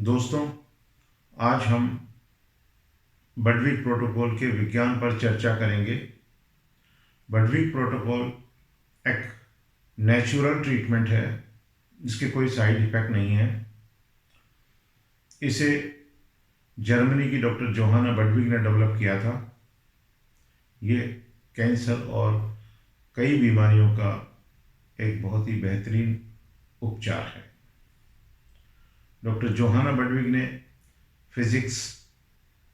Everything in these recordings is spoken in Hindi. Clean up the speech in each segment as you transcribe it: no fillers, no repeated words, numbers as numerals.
दोस्तों, आज हम बडविक प्रोटोकॉल के विज्ञान पर चर्चा करेंगे। बडविक प्रोटोकॉल एक नेचुरल ट्रीटमेंट है जिसके कोई साइड इफ़ेक्ट नहीं है। इसे जर्मनी की डॉक्टर जोहाना बडविक ने डेवलप किया था। ये कैंसर और कई बीमारियों का एक बहुत ही बेहतरीन उपचार है। डॉक्टर जोहाना बडविक ने फिज़िक्स,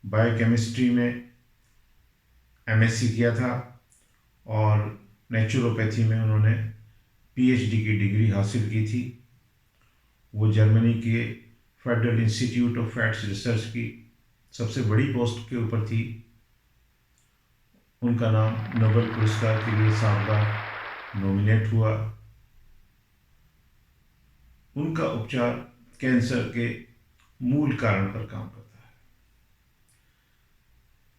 बायोकेमिस्ट्री में एमएससी किया था और नेचुरोपैथी में उन्होंने पीएचडी की डिग्री हासिल की थी। वो जर्मनी के federal institute of fats research की सबसे बड़ी पोस्ट के ऊपर थी। उनका नाम नोबेल पुरस्कार के लिए 7 बार नॉमिनेट हुआ। उनका उपचार कैंसर के मूल कारण पर काम करता है।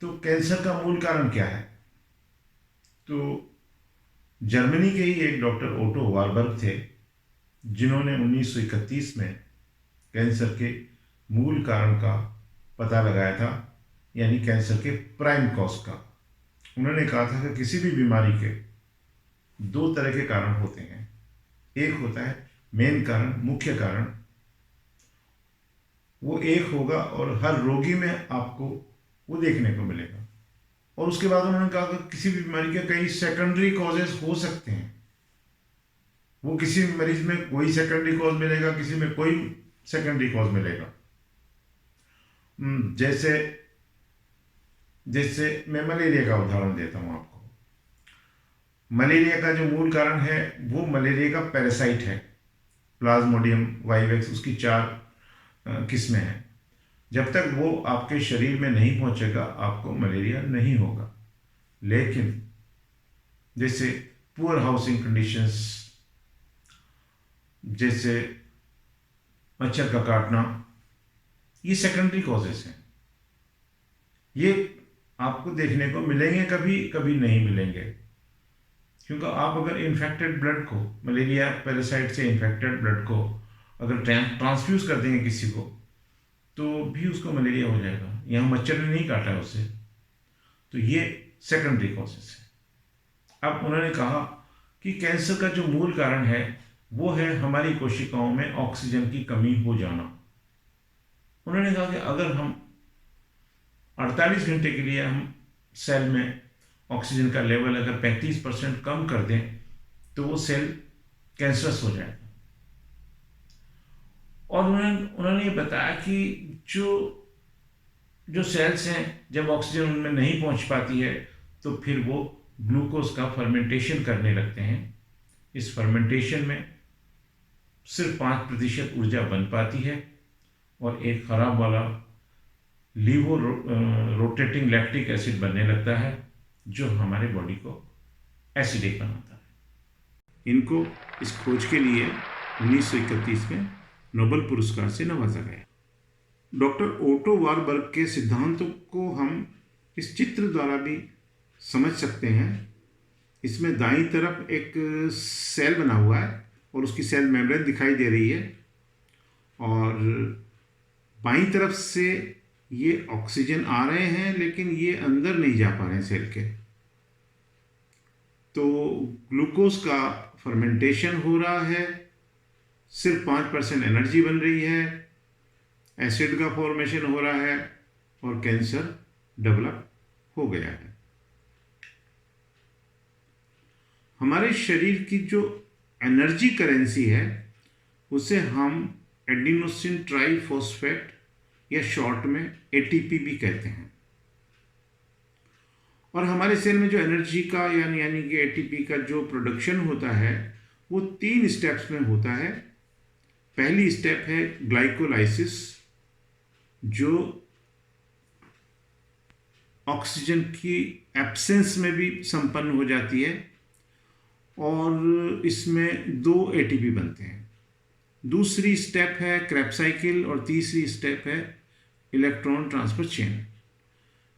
तो कैंसर का मूल कारण क्या है? तो जर्मनी के ही एक डॉक्टर ओटो वारबर्ग थे जिन्होंने 1931 में कैंसर के मूल कारण का पता लगाया था, यानी कैंसर के प्राइम कॉज का। उन्होंने कहा था कि किसी भी बीमारी के 2 तरह के कारण होते हैं। एक होता है मेन कारण, मुख्य कारण। वो एक होगा और हर रोगी में आपको वो देखने को मिलेगा। और उसके बाद उन्होंने कहा कि किसी भी बीमारी के कई सेकेंडरी कॉजेज हो सकते हैं। वो किसी मरीज में कोई सेकेंडरी कॉज मिलेगा, किसी में कोई सेकेंडरी कॉज मिलेगा। जैसे जैसे मैं मलेरिया का उदाहरण देता हूँ आपको। मलेरिया का जो मूल कारण है वो मलेरिया का पैरासाइट है, प्लाज्मोडियम वाइवेक्स। उसकी 4 किस्में हैं। जब तक वो आपके शरीर में नहीं पहुंचेगा आपको मलेरिया नहीं होगा। लेकिन जैसे पुअर हाउसिंग कंडीशंस, जैसे मच्छर का काटना, ये सेकेंडरी कॉजेस हैं। ये आपको देखने को मिलेंगे, कभी कभी नहीं मिलेंगे। क्योंकि आप अगर इन्फेक्टेड ब्लड को, मलेरिया पैरासाइट से इन्फेक्टेड ब्लड को अगर ट्रांसफ्यूज कर देंगे किसी को, तो भी उसको मलेरिया हो जाएगा। यहाँ मच्छर ने नहीं काटा है उससे। तो ये सेकेंडरी कॉजेस है। अब उन्होंने कहा कि कैंसर का जो मूल कारण है वो है हमारी कोशिकाओं में ऑक्सीजन की कमी हो जाना। उन्होंने कहा कि अगर हम 48 घंटे के लिए हम सेल में ऑक्सीजन का लेवल अगर 35% कम कर दें तो वो सेल कैंसरस हो जाएगा। और उन्होंने ये बताया कि जो जो सेल्स हैं, जब ऑक्सीजन उनमें नहीं पहुंच पाती है तो फिर वो ग्लूकोज का फर्मेंटेशन करने लगते हैं। इस फर्मेंटेशन में सिर्फ 5% ऊर्जा बन पाती है और एक खराब वाला लीवो रोटेटिंग लैक्टिक एसिड बनने लगता है जो हमारे बॉडी को एसिडिक बनाता है। इनको इस खोज के लिए 1931 में नोबेल पुरस्कार से नवाजा गया। डॉक्टर ओटो वारबर्ग के सिद्धांतों को हम इस चित्र द्वारा भी समझ सकते हैं। इसमें दाईं तरफ एक सेल बना हुआ है और उसकी सेल मेम्ब्रेन दिखाई दे रही है, और बाईं तरफ से ये ऑक्सीजन आ रहे हैं लेकिन ये अंदर नहीं जा पा रहे हैं सेल के। तो ग्लूकोज का फर्मेंटेशन हो रहा है, सिर्फ 5% एनर्जी बन रही है, एसिड का फॉर्मेशन हो रहा है और कैंसर डेवलप हो गया है। हमारे शरीर की जो एनर्जी करेंसी है उसे हम एडिनोसिन ट्राइफॉस्फेट या शॉर्ट में एटीपी भी कहते हैं। और हमारे सेल में जो एनर्जी का यानी कि एटीपी का जो प्रोडक्शन होता है वो 3 स्टेप्स में होता है। पहली स्टेप है ग्लाइकोलाइसिस, जो ऑक्सीजन की एब्सेंस में भी संपन्न हो जाती है और इसमें 2 एटीपी बनते हैं। दूसरी स्टेप है क्रेब्स साइकिल और तीसरी स्टेप है इलेक्ट्रॉन ट्रांसफर चेन।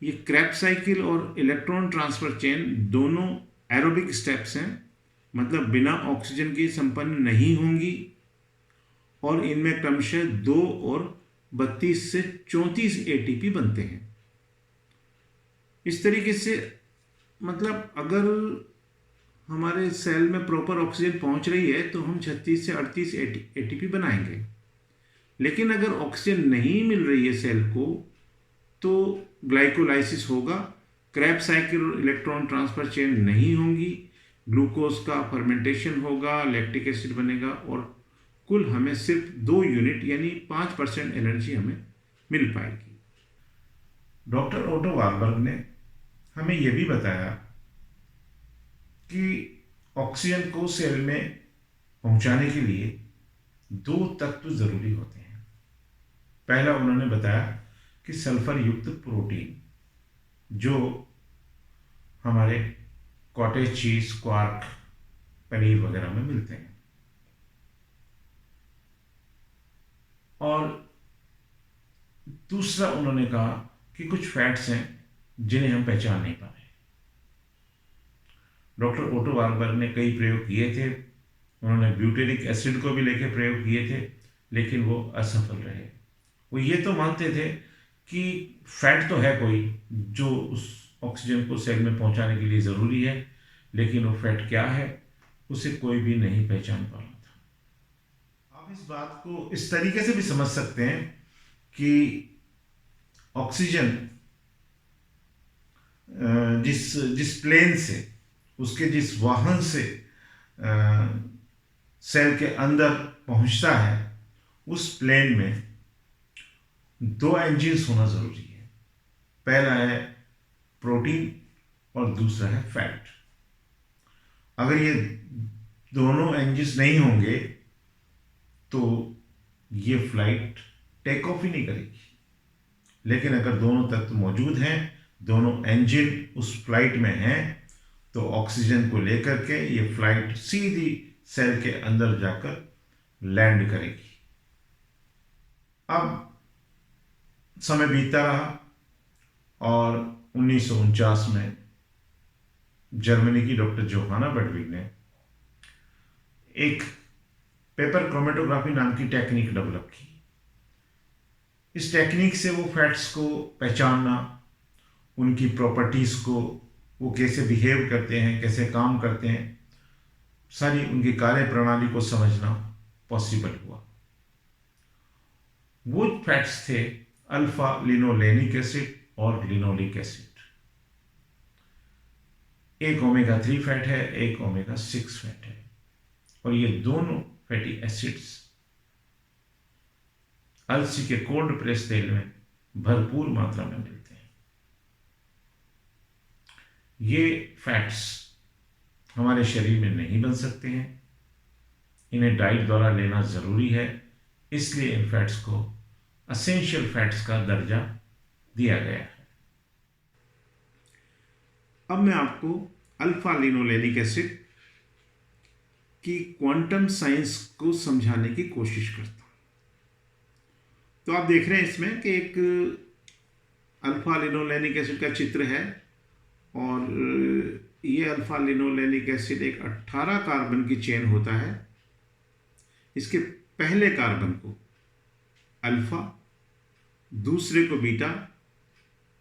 ये क्रेब्स साइकिल और इलेक्ट्रॉन ट्रांसफर चेन दोनों एरोबिक स्टेप्स हैं, मतलब बिना ऑक्सीजन के संपन्न नहीं होंगी और इनमें क्रमशः 2 और 32 से 34 एटीपी बनते हैं। इस तरीके से मतलब अगर हमारे सेल में प्रॉपर ऑक्सीजन पहुंच रही है तो हम 36 से 38 एटीपी बनाएंगे। लेकिन अगर ऑक्सीजन नहीं मिल रही है सेल को तो ग्लाइकोलाइसिस होगा, Krebs cycle electron transfer chain नहीं होंगी, ग्लूकोज का फर्मेंटेशन होगा, लैक्टिक एसिड बनेगा और कुल हमें सिर्फ 2 यूनिट यानी 5% एनर्जी हमें मिल पाएगी। डॉक्टर ओटो वार्बर्ग ने हमें यह भी बताया कि ऑक्सीजन को सेल में पहुंचाने के लिए 2 तत्व जरूरी होते हैं। पहला उन्होंने बताया कि सल्फर युक्त प्रोटीन, जो हमारे कॉटेज चीज, क्वार्क, पनीर वगैरह में मिलते हैं। और दूसरा उन्होंने कहा कि कुछ फैट्स हैं जिन्हें हम पहचान नहीं पा रहे। डॉक्टर ओटो वार्बर्ग ने कई प्रयोग किए थे, उन्होंने ब्यूटेरिक एसिड को भी लेकर प्रयोग किए थे, लेकिन वो असफल रहे। वो ये तो मानते थे कि फैट तो है कोई जो उस ऑक्सीजन को सेल में पहुंचाने के लिए ज़रूरी है, लेकिन वो फैट क्या है उसे कोई भी नहीं पहचान पा रहा था। आप इस बात को इस तरीके से भी समझ सकते हैं कि ऑक्सीजन जिस प्लेन से, उसके जिस वाहन से सेल के अंदर पहुंचता है, उस प्लेन में 2 इंजन्स होना जरूरी है। पहला है प्रोटीन और दूसरा है फैट। अगर ये दोनों इंजन्स नहीं होंगे तो ये फ्लाइट टेक ऑफ ही नहीं करेगी। लेकिन अगर दोनों तत्व मौजूद हैं, दोनों इंजन उस फ्लाइट में हैं, तो ऑक्सीजन को लेकर के ये फ्लाइट सीधी सेल के अंदर जाकर लैंड करेगी। अब समय बीतता रहा और 1949 में जर्मनी की डॉक्टर जोहाना बर्डविग ने एक पेपर क्रोमेटोग्राफी नाम की टेक्निक डेवलप की। इस टेक्निक से वो फैट्स को पहचानना, उनकी प्रॉपर्टीज को, वो कैसे बिहेव करते हैं, कैसे काम करते हैं, सारी उनकी कार्य प्रणाली को समझना पॉसिबल हुआ। वो फैट्स थे अल्फा लिनोलेनिक एसिड और लिनोलिक एसिड। एक ओमेगा 3 फैट है, एक ओमेगा 6 फैट है, और ये दोनों फैटी एसिड्स अलसी के कोल्ड प्रेस तेल में भरपूर मात्रा में मिलते हैं। ये फैट्स हमारे शरीर में नहीं बन सकते हैं, इन्हें डाइट द्वारा लेना जरूरी है, इसलिए इन फैट्स को असेंशियल फैट्स का दर्जा दिया गया है। अब मैं आपको अल्फा लिनोलेनिक एसिड की क्वांटम साइंस को समझाने की कोशिश करता हूं। तो आप देख रहे हैं इसमें कि एक अल्फा लिनोलेनिक एसिड का चित्र है, और ये अल्फा लिनोलेनिक एसिड एक 18 कार्बन की चेन होता है। इसके पहले कार्बन को अल्फा, दूसरे को बीटा,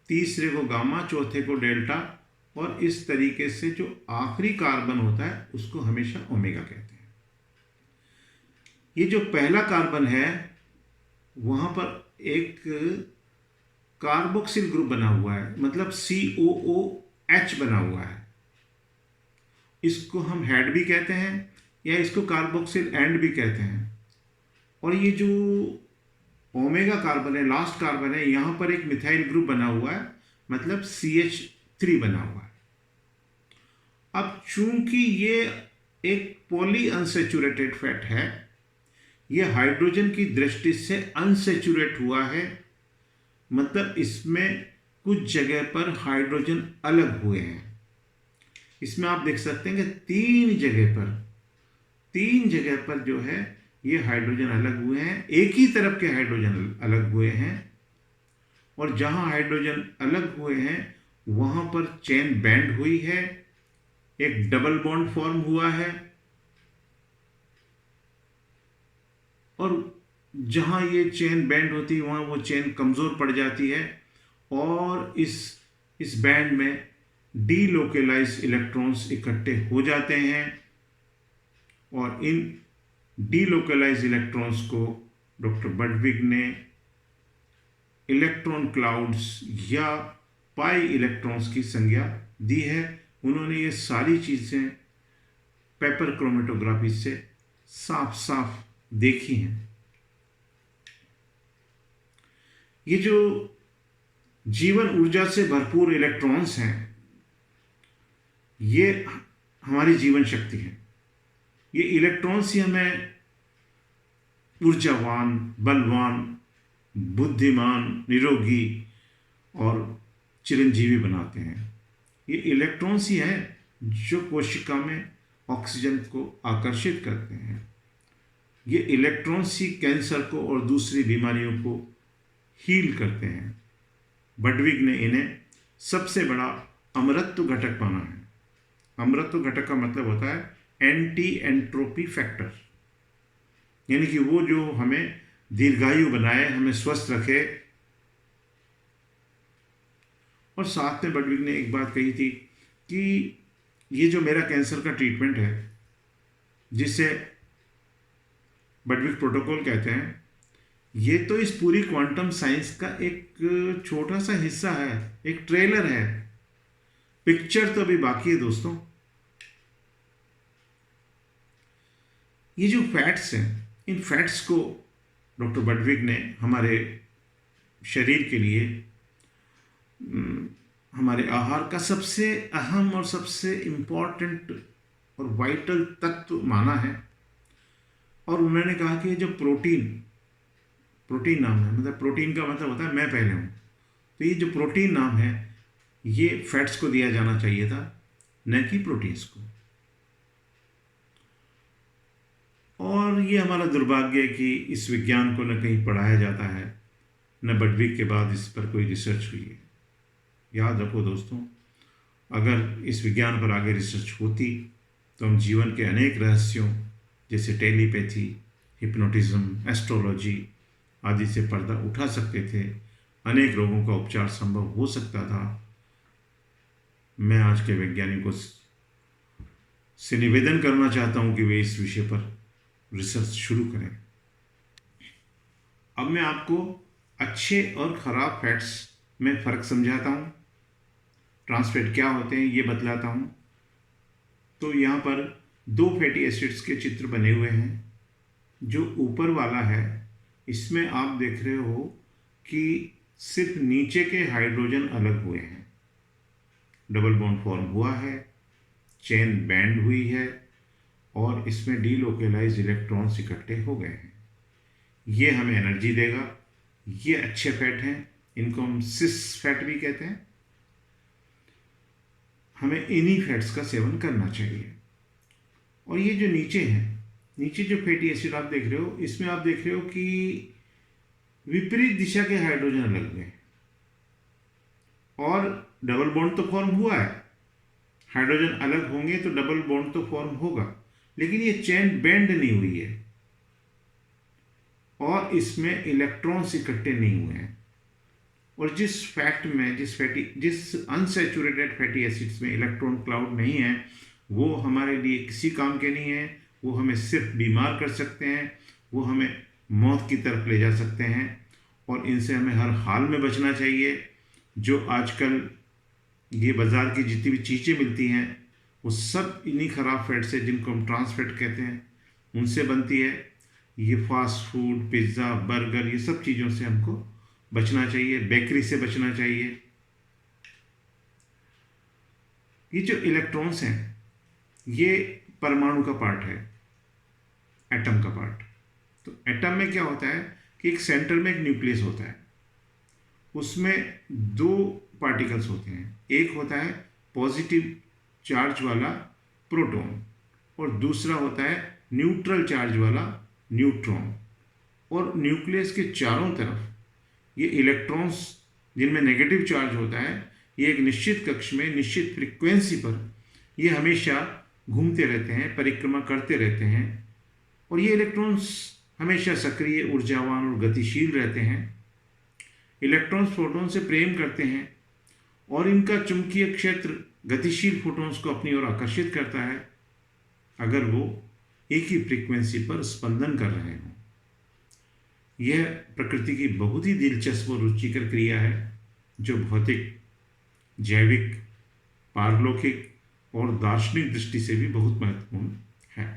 तीसरे को गामा, चौथे को डेल्टा, और इस तरीके से जो आखिरी कार्बन होता है उसको हमेशा ओमेगा कहते हैं। ये जो पहला कार्बन है वहां पर एक कार्बोक्सिल ग्रुप बना हुआ है, मतलब COOH बना हुआ है। इसको हम हेड भी कहते हैं या इसको कार्बोक्सिल एंड भी कहते हैं। और ये जो ओमेगा कार्बन है, लास्ट कार्बन है, यहां पर एक मिथाइल ग्रुप बना हुआ है, मतलब CH3 बना हुआ है। अब चूंकि ये एक पॉली अनसेचुरेटेड फैट है, यह हाइड्रोजन की दृष्टि से अनसेचुरेट हुआ है, मतलब इसमें कुछ जगह पर हाइड्रोजन अलग हुए हैं। इसमें आप देख सकते हैं कि तीन जगह पर जो है ये हाइड्रोजन अलग हुए हैं, एक ही तरफ के हाइड्रोजन अलग हुए हैं, और जहां हाइड्रोजन अलग हुए हैं वहां पर चेन बैंड हुई है, एक डबल बॉन्ड फॉर्म हुआ है, और जहाँ ये चेन बैंड होती है वहाँ वो चेन कमज़ोर पड़ जाती है, और इस बैंड में डीलोकेलाइज इलेक्ट्रॉन्स इकट्ठे हो जाते हैं, और इन डीलोकेलाइज इलेक्ट्रॉन्स को डॉक्टर बडविग ने इलेक्ट्रॉन क्लाउड्स या पाई इलेक्ट्रॉन्स की संज्ञा दी है। उन्होंने ये सारी चीज़ें पेपर क्रोमेटोग्राफी से साफ साफ देखी हैं। ये जो जीवन ऊर्जा से भरपूर इलेक्ट्रॉन्स हैं, ये हमारी जीवन शक्ति है। ये इलेक्ट्रॉन्स ही हमें ऊर्जावान, बलवान, बुद्धिमान, निरोगी और चिरंजीवी बनाते हैं। ये इलेक्ट्रॉन्स ही हैं जो कोशिका में ऑक्सीजन को आकर्षित करते हैं। ये इलेक्ट्रॉन्स ही कैंसर को और दूसरी बीमारियों को हील करते हैं। बडविग ने इन्हें सबसे बड़ा अमरत्व घटक माना है। अमरत्व घटक का मतलब होता है एंटी एंट्रोपी फैक्टर, यानी कि वो जो हमें दीर्घायु बनाए, हमें स्वस्थ रखे। और साथ में बडविग ने एक बात कही थी कि ये जो मेरा कैंसर का ट्रीटमेंट है, जिसे बडविग प्रोटोकॉल कहते हैं, ये तो इस पूरी क्वांटम साइंस का एक छोटा सा हिस्सा है, एक ट्रेलर है। पिक्चर तो अभी बाकी है दोस्तों। ये जो फैट्स हैं, इन फैट्स को डॉक्टर बडविग ने हमारे शरीर के लिए हमारे आहार का सबसे अहम और सबसे इम्पॉर्टेंट और वाइटल तत्व माना है। और उन्होंने कहा कि ये जो प्रोटीन नाम है, मतलब प्रोटीन का मतलब होता है मैं पहले हूँ, तो ये जो प्रोटीन नाम है ये फैट्स को दिया जाना चाहिए था, न कि प्रोटीन्स को। और ये हमारा दुर्भाग्य है कि इस विज्ञान को न कहीं पढ़ाया जाता है, न बडविग के बाद इस पर कोई रिसर्च हुई है। याद रखो दोस्तों, अगर इस विज्ञान पर आगे रिसर्च होती तो हम जीवन के अनेक रहस्यों जैसे टेलीपैथी, हिप्नोटिज्म, एस्ट्रोलॉजी आदि से पर्दा उठा सकते थे। अनेक रोगों का उपचार संभव हो सकता था। मैं आज के वैज्ञानिकों से निवेदन करना चाहता हूं कि वे इस विषय पर रिसर्च शुरू करें। अब मैं आपको अच्छे और ख़राब फैट्स में फ़र्क समझाता हूं, ट्रांस फैट क्या होते हैं ये बतलाता हूं। तो यहाँ पर 2 फैटी एसिड्स के चित्र बने हुए हैं। जो ऊपर वाला है इसमें आप देख रहे हो कि सिर्फ नीचे के हाइड्रोजन अलग हुए हैं, डबल बॉन्ड फॉर्म हुआ है, चेन बैंड हुई है, और इसमें डीलोकेलाइज इलेक्ट्रॉन्स इकट्ठे हो गए हैं। ये हमें एनर्जी देगा। ये अच्छे फैट हैं, इनको हम सिस फैट भी कहते हैं। हमें इन्हीं फैट्स का सेवन करना चाहिए। और ये जो नीचे हैं, नीचे जो फैटी एसिड आप देख रहे हो, इसमें आप देख रहे हो कि विपरीत दिशा के हाइड्रोजन अलग हुए, और डबल बॉन्ड तो फॉर्म हुआ है। हाइड्रोजन अलग होंगे तो डबल बॉन्ड तो फॉर्म होगा, लेकिन ये चेन बेंड नहीं हुई है और इसमें इलेक्ट्रॉन्स इकट्ठे नहीं हुए हैं। और जिस फैट में जिस अनसैचुरेटेड फैटी एसिड्स में इलेक्ट्रॉन क्लाउड नहीं है, वो हमारे लिए किसी काम के नहीं है। वो हमें सिर्फ बीमार कर सकते हैं, वो हमें मौत की तरफ ले जा सकते हैं, और इनसे हमें हर हाल में बचना चाहिए। जो आजकल ये बाज़ार की जितनी भी चीज़ें मिलती हैं वो सब इन्हीं ख़राब फैट से, जिनको हम ट्रांस फैट कहते हैं, उनसे बनती है। ये फास्ट फूड, पिज़्ज़ा, बर्गर, ये सब चीज़ों से हमको बचना चाहिए, बेकरी से बचना चाहिए। ये जो इलेक्ट्रॉन्स हैं ये परमाणु का पार्ट है, एटम का पार्ट। तो एटम में क्या होता है कि एक सेंटर में एक न्यूक्लियस होता है, उसमें 2 पार्टिकल्स होते हैं। एक होता है पॉजिटिव चार्ज वाला प्रोटॉन और दूसरा होता है न्यूट्रल चार्ज वाला न्यूट्रॉन। और न्यूक्लियस के चारों तरफ ये इलेक्ट्रॉन्स जिनमें नेगेटिव चार्ज होता है, ये एक निश्चित कक्ष में निश्चित फ्रीक्वेंसी पर ये हमेशा घूमते रहते हैं, परिक्रमा करते रहते हैं। और ये इलेक्ट्रॉन्स हमेशा सक्रिय, ऊर्जावान और गतिशील रहते हैं। इलेक्ट्रॉन्स प्रोटॉन से प्रेम करते हैं और इनका चुंबकीय क्षेत्र गतिशील फोटॉन्स को अपनी ओर आकर्षित करता है अगर वो एक ही फ्रीक्वेंसी पर स्पंदन कर रहे हों। यह प्रकृति की बहुत ही दिलचस्प और रुचिकर क्रिया है जो भौतिक, जैविक, पारलौकिक और दार्शनिक दृष्टि से भी बहुत महत्वपूर्ण है।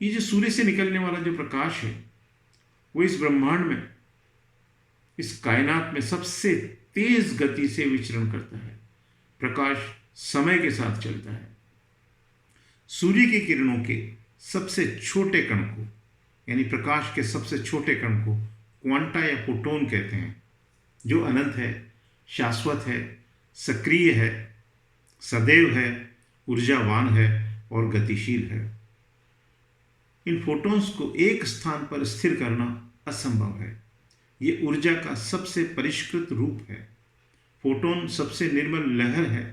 ये जो सूर्य से निकलने वाला जो प्रकाश है वो इस ब्रह्मांड में, इस कायनात में सबसे तेज गति से विचरण करता है। प्रकाश समय के साथ चलता है। सूर्य की किरणों के सबसे छोटे कण को, यानी प्रकाश के सबसे छोटे कण को क्वांटा या फोटोन कहते हैं, जो अनंत है, शाश्वत है, सक्रिय है, सदैव है, ऊर्जावान है और गतिशील है। इन फोटॉन्स को एक स्थान पर स्थिर करना असंभव है। ये ऊर्जा का सबसे परिष्कृत रूप है। फोटोन सबसे निर्मल लहर है।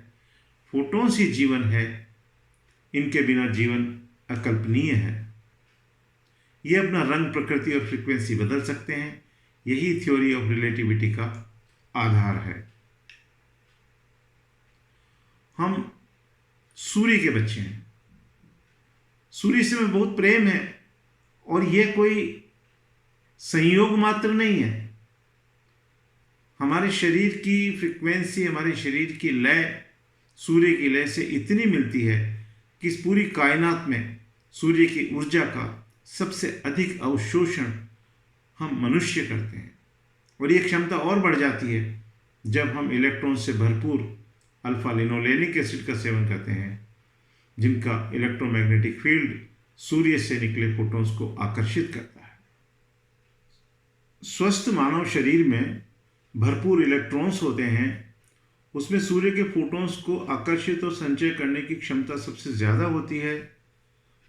फोटॉन्स ही जीवन है। इनके बिना जीवन अकल्पनीय है। ये अपना रंग, प्रकृति और फ्रीक्वेंसी बदल सकते हैं। यही थ्योरी ऑफ रिलेटिविटी का आधार है। हम सूर्य के बच्चे हैं। सूर्य से हमें बहुत प्रेम है और यह कोई संयोग मात्र नहीं है। हमारे शरीर की फ्रीक्वेंसी, हमारे शरीर की लय सूर्य की लय से इतनी मिलती है कि इस पूरी कायनात में सूर्य की ऊर्जा का सबसे अधिक अवशोषण हम मनुष्य करते हैं। और ये क्षमता और बढ़ जाती है जब हम इलेक्ट्रॉन से भरपूर अल्फा लिनोलेनिक एसिड का सेवन करते हैं, जिनका इलेक्ट्रोमैग्नेटिक फील्ड सूर्य से निकले फोटॉन्स को आकर्षित करता है। स्वस्थ मानव शरीर में भरपूर इलेक्ट्रॉन्स होते हैं। उसमें सूर्य के फोटॉन्स को आकर्षित और संचय करने की क्षमता सबसे ज़्यादा होती है।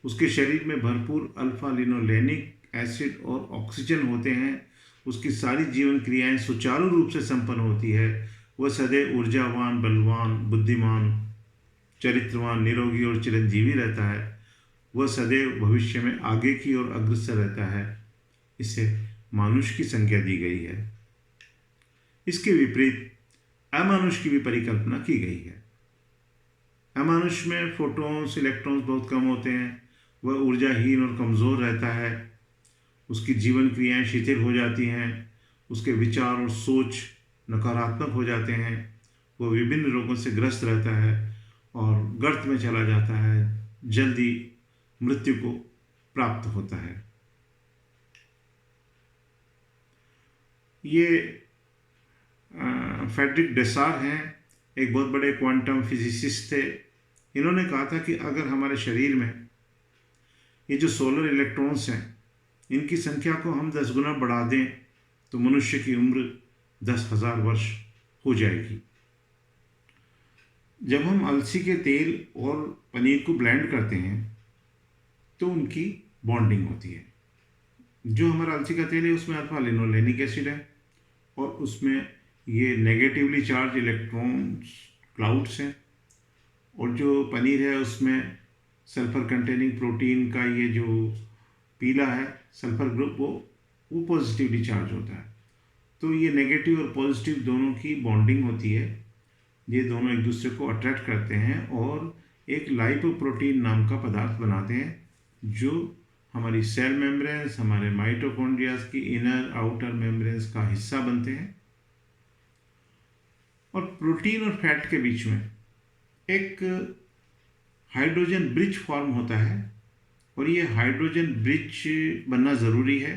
उसके शरीर में भरपूर अल्फा लिनोलेनिक एसिड और ऑक्सीजन होते हैं। उसकी सारी जीवन क्रियाएं सुचारू रूप से संपन्न होती है। वह सदैव ऊर्जावान, बलवान, बुद्धिमान, चरित्रवान, निरोगी और चिरंजीवी रहता है। वह सदैव भविष्य में आगे की ओर अग्रसर रहता है। इसे मानुष की संज्ञा दी गई है। इसके विपरीत अमानुष की भी परिकल्पना की गई है। अमानुष में फोटॉन्स, इलेक्ट्रॉन्स बहुत कम होते हैं। वह ऊर्जाहीन और कमज़ोर रहता है। उसकी जीवन क्रियाएं शिथिल हो जाती हैं। उसके विचार और सोच नकारात्मक हो जाते हैं। वह विभिन्न रोगों से ग्रस्त रहता है और गर्त में चला जाता है। जल्दी मृत्यु को प्राप्त होता है। ये फ्रेडरिक डेसार हैं, एक बहुत बड़े क्वांटम फिजिसिस्ट थे। इन्होंने कहा था कि अगर हमारे शरीर में ये जो सोलर इलेक्ट्रॉन्स हैं, इनकी संख्या को हम 10 गुना बढ़ा दें तो मनुष्य की उम्र 10,000 वर्ष हो जाएगी। जब हम अलसी के तेल और पनीर को ब्लेंड करते हैं तो उनकी बॉन्डिंग होती है। जो हमारा अलसी का तेल है उसमें अल्फा लिनोलेनिक एसिड है और उसमें ये नेगेटिवली चार्ज इलेक्ट्रॉन्स क्लाउड्स हैं, और जो पनीर है उसमें सल्फर कंटेनिंग प्रोटीन का ये जो पीला है सल्फर ग्रुप, वो पॉजिटिवली चार्ज होता है। तो ये नेगेटिव और पॉजिटिव दोनों की बॉन्डिंग होती है। ये दोनों एक दूसरे को अट्रैक्ट करते हैं और एक लाइपोप्रोटीन नाम का पदार्थ बनाते हैं जो हमारी सेल मेम्ब्रेन्स, हमारे माइटोकॉन्ड्रियाज की इनर आउटर मेम्ब्रेन्स का हिस्सा बनते हैं। और प्रोटीन और फैट के बीच में एक हाइड्रोजन ब्रिज फॉर्म होता है और ये हाइड्रोजन ब्रिज बनना ज़रूरी है।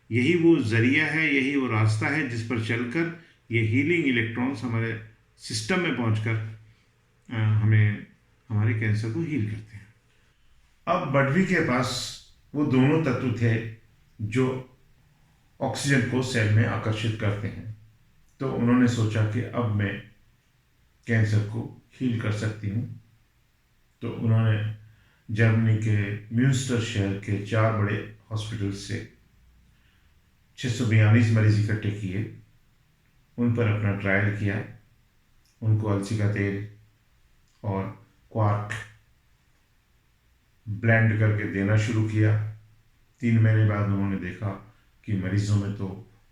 यही वो ज़रिया है, यही वो रास्ता है जिस पर चलकर ये हीलिंग इलेक्ट्रॉन्स हमारे सिस्टम में पहुंचकर हमें हमारे कैंसर को हील करते हैं। अब बडवी के पास वो दोनों तत्व थे जो ऑक्सीजन को सेल में आकर्षित करते हैं। तो उन्होंने सोचा कि अब मैं कैंसर को हील कर सकती हूँ। तो उन्होंने जर्मनी के म्यूंस्टर शहर के 4 बड़े हॉस्पिटल से 642 मरीज इकट्ठे किए, उन पर अपना ट्रायल किया, उनको अलसी का तेल और क्वार्क ब्लेंड करके देना शुरू किया 3 महीने बाद उन्होंने देखा कि मरीज़ों में तो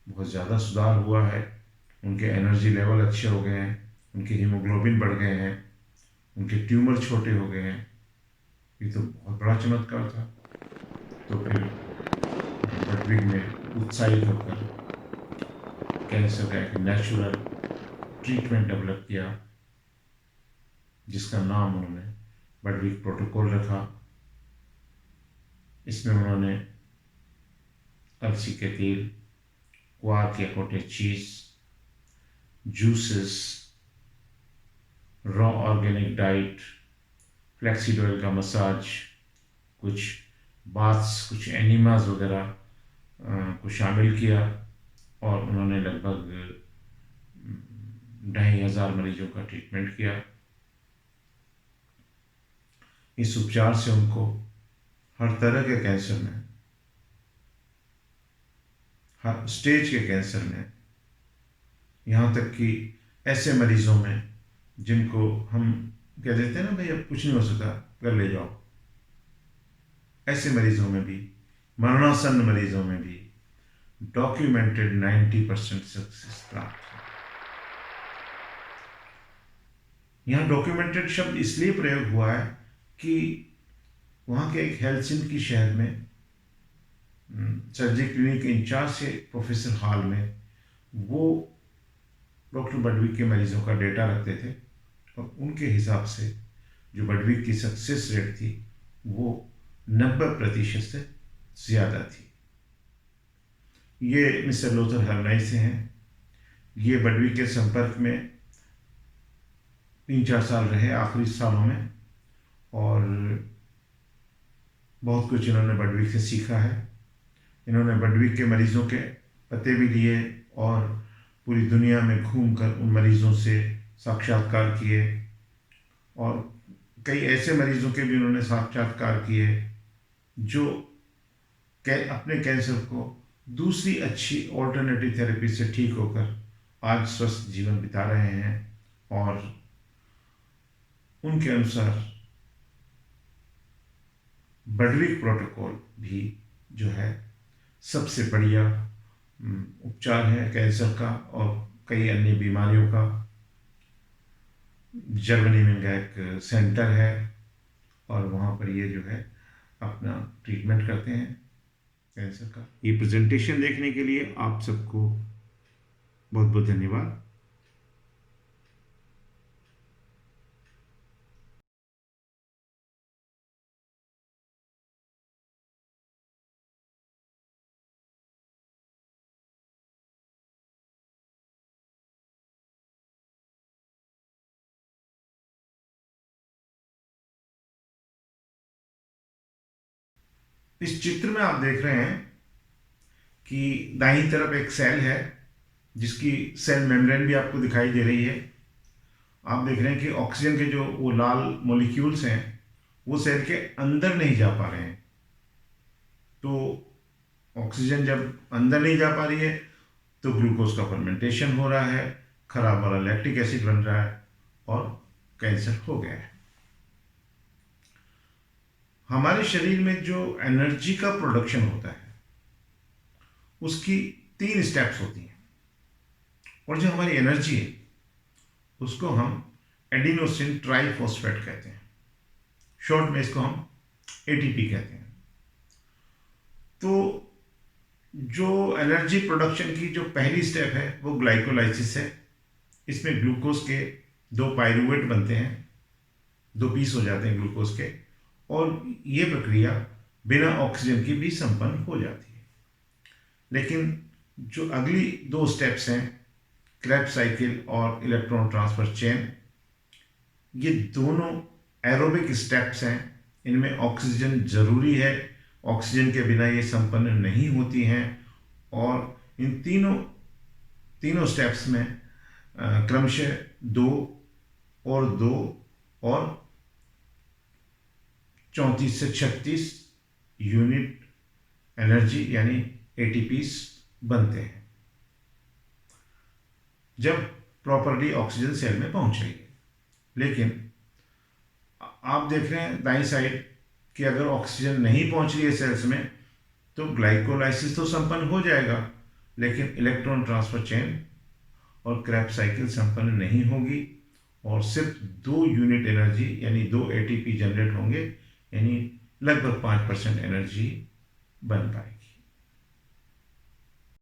बहुत ज़्यादा सुधार हुआ है, उनके एनर्जी लेवल अच्छे हो गए हैं, उनके हीमोग्लोबिन बढ़ गए हैं, उनके ट्यूमर छोटे हो गए हैं। ये तो बहुत बड़ा चमत्कार था। तो फिर बटविक ने उत्साहित होकर कैंसर का एक नेचुरल ट्रीटमेंट डेवलप किया, जिसका नाम उन्होंने बटविक प्रोटोकॉल रखा। इसमें उन्होंने अलसी के तेल, क्वार्क या कॉटेज चीज़, juices, raw organic diet, flaxseed oil का मसाज, कुछ बाथ्स, कुछ एनिमास वगैरह को शामिल किया और उन्होंने लगभग 2,500 मरीजों का ट्रीटमेंट किया। इस उपचार से उनको हर तरह के कैंसर में, हर स्टेज के कैंसर में, यहाँ तक कि ऐसे मरीजों में जिनको हम कह देते हैं ना भाई अब कुछ नहीं हो सकता, घर ले जाओ, ऐसे मरीजों में भी, मरणासन्न मरीजों में भी डॉक्यूमेंटेड 90% सक्सेस प्राप्त है। यहाँ डॉक्यूमेंटेड शब्द इसलिए प्रयोग हुआ है कि वहाँ के एक हेलसिंकी शहर में सर्जरी क्लिनिक के इंचार्ज थे प्रोफेसर हॉल में, वो डॉक्टर बटविक के मरीजों का डेटा रखते थे और उनके हिसाब से जो बटविक की सक्सेस रेट थी वो 90% से ज़्यादा थी। ये मिस्टर लोथर हरनाई से हैं। ये बटविक के संपर्क में 3-4 साल रहे आखिरी सालों में और बहुत कुछ इन्होंने बटविक से सीखा है। इन्होंने बटविक के मरीज़ों के पते भी लिए और पूरी दुनिया में घूमकर उन मरीज़ों से साक्षात्कार किए और कई ऐसे मरीज़ों के भी उन्होंने साक्षात्कार किए जो अपने कैंसर को दूसरी अच्छी ऑल्टरनेटिव थेरेपी से ठीक होकर आज स्वस्थ जीवन बिता रहे हैं और उनके अनुसार बटविक प्रोटोकॉल भी जो है सबसे बढ़िया उपचार है कैंसर का और कई अन्य बीमारियों का। जर्मनी में इनका एक सेंटर है और वहाँ पर ये जो है अपना ट्रीटमेंट करते हैं कैंसर का। ये प्रेजेंटेशन देखने के लिए आप सबको बहुत बहुत धन्यवाद। इस चित्र में आप देख रहे हैं कि दाईं तरफ एक सेल है जिसकी सेल मेम्ब्रेन भी आपको दिखाई दे रही है। आप देख रहे हैं कि ऑक्सीजन के जो वो लाल मॉलिक्यूल्स हैं वो सेल के अंदर नहीं जा पा रहे हैं। तो ऑक्सीजन जब अंदर नहीं जा पा रही है तो ग्लूकोज का फर्मेंटेशन हो रहा है, खराब वाला लैक्टिक एसिड बन रहा है और कैंसर हो गया है। हमारे शरीर में जो एनर्जी का प्रोडक्शन होता है उसकी 3 स्टेप्स होती हैं और जो हमारी एनर्जी है उसको हम एडिनोसिन ट्राइफॉस्फेट कहते हैं, शॉर्ट में इसको हम एटीपी कहते हैं। तो जो एनर्जी प्रोडक्शन की जो पहली स्टेप है वो ग्लाइकोलाइसिस है। इसमें ग्लूकोज के 2 पायरूवेट बनते हैं, 2 पीस हो जाते हैं ग्लूकोज के और ये प्रक्रिया बिना ऑक्सीजन की भी संपन्न हो जाती है। लेकिन जो अगली 2 स्टेप्स हैं क्रेब्स साइकिल और इलेक्ट्रॉन ट्रांसफर चेन, ये दोनों एरोबिक स्टेप्स हैं। इनमें ऑक्सीजन ज़रूरी है, ऑक्सीजन के बिना ये संपन्न नहीं होती हैं और इन तीनों स्टेप्स में क्रमशः 2 और 2 और 34 से 36 यूनिट एनर्जी यानी एटीपीस बनते हैं जब प्रॉपर्ली ऑक्सीजन सेल में पहुंचेगी। लेकिन आप देख रहे हैं दाईं साइड कि अगर ऑक्सीजन नहीं पहुंच रही है सेल्स में तो ग्लाइकोलाइसिस तो संपन्न हो जाएगा, लेकिन इलेक्ट्रॉन ट्रांसफर चेन और क्रेब्स साइकिल संपन्न नहीं होगी, और सिर्फ 2 यूनिट एनर्जी यानी 2 ATP जनरेट होंगे, यानी लगभग 5% एनर्जी बन पाएगी।